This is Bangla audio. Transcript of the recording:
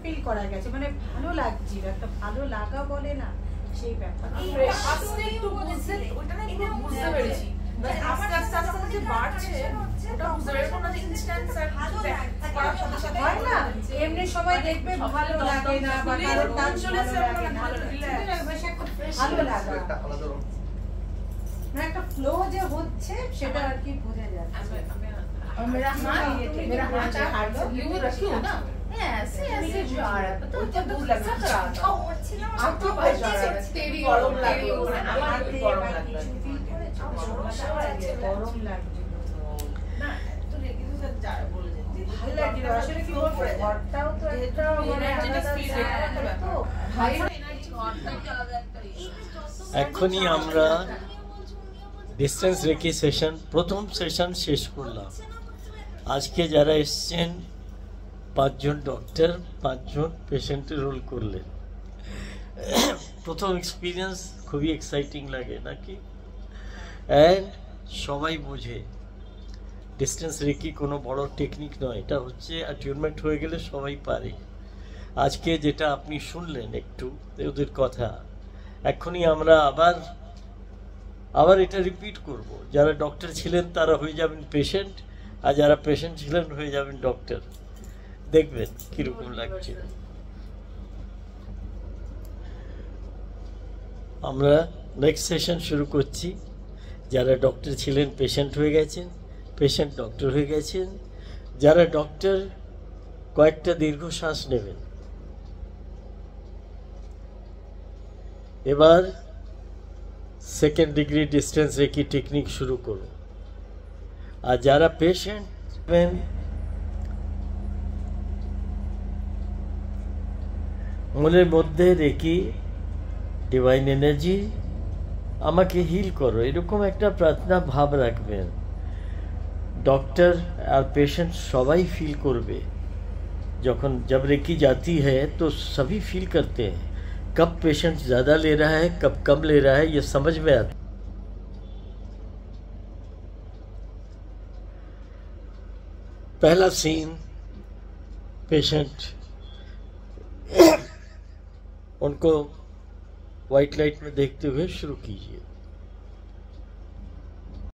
ফিল করা গেছে, মানে ভালো লাগছিল, একটা ভালো লাগা বলে না সেই ব্যাপার। আস্তে একটু বুঝতে ওটা না পুরো বুঝতে পেরেছি, মানে আস্তে আস্তে আস্তে যে বাড়ছে ওটা বুঝতে পেরেছি না, যে ইনস্ট্যান্ট স্যার ভালো করার সাথে সাথে হয় না এমনি সময় দেখবে ভালো লাগে না বা কারোর টান চলেছে ভালো লাগে না, একটা ফ্লো যে হচ্ছে সেটা আর কি বোঝা যাচ্ছে। मेरा हाथ यूं रखियो ना, ऐसे ऐसे जा रहा है, तो जब लगा था आपको बस तेरी गरम लगे আমার গরম লাগছে গরম লাগছে না, তো রেখে তো স্যার যা বলেছেন যে ভালো লাগছে আসলে কি বলবো, ঘরটাও তো একটা মানে ভাই এখনই আমরা ডিস্টেন্স রেকি সেশন প্রথম সেশন শেষ করলাম। আজকে যারা এসছেন 5 জন ডক্টর 5 জন পেশেন্টের রোল করলেন। প্রথম এক্সপিরিয়েন্স খুবই এক্সাইটিং লাগে নাকি? অ্যান্ড সবাই বোঝে ডিস্টেন্স রেকি কোনো বড় টেকনিক নয়, এটা হচ্ছে অ্যাটিউনমেন্ট হয়ে গেলে সবাই পারে। আজকে যেটা আপনি শুনলেন একটু ওদের কথা, এখনই আমরা আবার এটা রিপিট করব। যারা ডক্টর ছিলেন তারা হয়ে যাবেন পেশেন্ট, আর যারা পেশেন্ট ছিলেন হয়ে যাবেন ডক্টর। দেখবেন কিরকম লাগছে। আমরা নেক্সট সেশন শুরু করছি। যারা ডক্টর ছিলেন পেশেন্ট হয়ে গেছেন, পেশেন্ট ডক্টর হয়ে গেছেন, যারা ডক্টর কয়েকটা দীর্ঘশ্বাস নেবেন। এবার second degree distance reiki technique শুরু করুন। আর যারা পেশেন্ট মনের মধ্যে রেখি ডিভাইন এনার্জি আমাকে হিল করো, এরকম একটা প্রার্থনা ভাব রাখবেন। डॉक्टर और पेशेंट सभी फील करबे। जब रेकी जाती है तो सभी फील करते हैं कब पेशेंट ज़्यादा ले रहा है कब कम ले रहा है, ये समझ में आता। पहला सीन पेशेंट उनको वाइट लाइट में देखते हुए शुरू कीजिए।